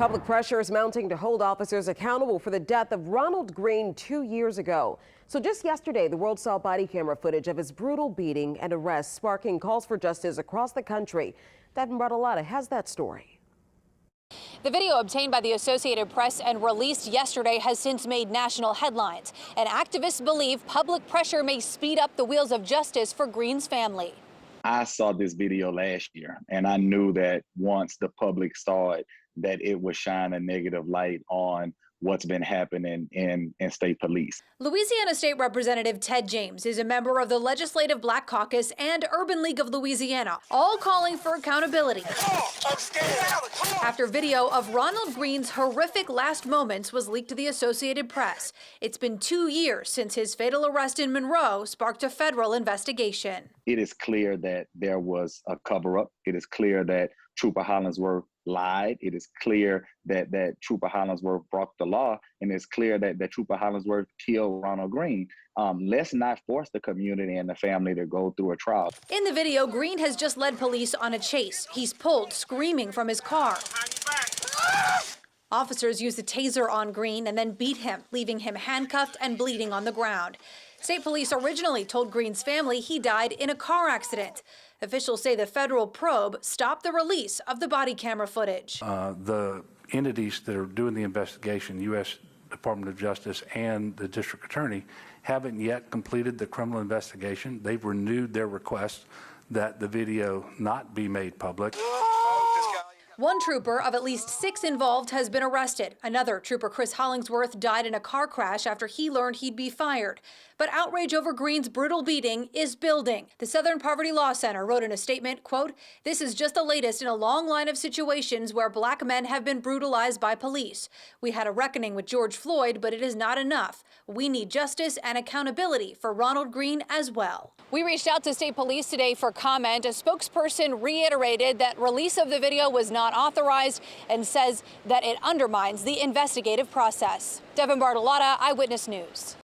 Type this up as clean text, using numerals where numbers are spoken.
Public pressure is mounting to hold officers accountable for the death of Ronald Greene 2 years ago. So just yesterday, the world saw body camera footage of his brutal beating and arrest, sparking calls for justice across the country. Devin Bartolotta has that story. The video obtained by the Associated Press and released yesterday has since made national headlines. And activists believe public pressure may speed up the wheels of justice for Greene's family. I saw this video last year, and I knew that once the public saw it, that it would shine a negative light on what's been happening in state police. Louisiana State Representative Ted James is a member of the Legislative Black Caucus and Urban League of Louisiana, all calling for accountability. After video of Ronald Greene's horrific last moments was leaked to the Associated Press. It's been 2 years since his fatal arrest in Monroe sparked a federal investigation. It is clear that there was a cover-up. It is clear that Trooper Hollingsworth lied. It is clear that Trooper Hollingsworth broke the law, and it's clear that Trooper Hollingsworth killed Ronald Greene. Let's not force the community and the family to go through a trial. In the video, Greene has just led police on a chase. He's pulled, screaming from his car. Officers used a taser on Greene and then beat him, leaving him handcuffed and bleeding on the ground. State police originally told Greene's family he died in a car accident. Officials say the federal probe stopped the release of the body camera footage. The entities that are doing the investigation, U.S. Department of Justice and the district attorney, haven't yet completed the criminal investigation. They've renewed their request that the video not be made public. One trooper of at least 6 involved has been arrested. Another, Trooper Chris Hollingsworth, died in a car crash after he learned he'd be fired. But outrage over Greene's brutal beating is building. The Southern Poverty Law Center wrote in a statement, quote, "This is just the latest in a long line of situations where black men have been brutalized by police. We had a reckoning with George Floyd, but it is not enough. We need justice and accountability for Ronald Greene as well." We reached out to state police today for comment. A spokesperson reiterated that release of the video was not authorized and says that it undermines the investigative process. Devin Bartolotta, Eyewitness News.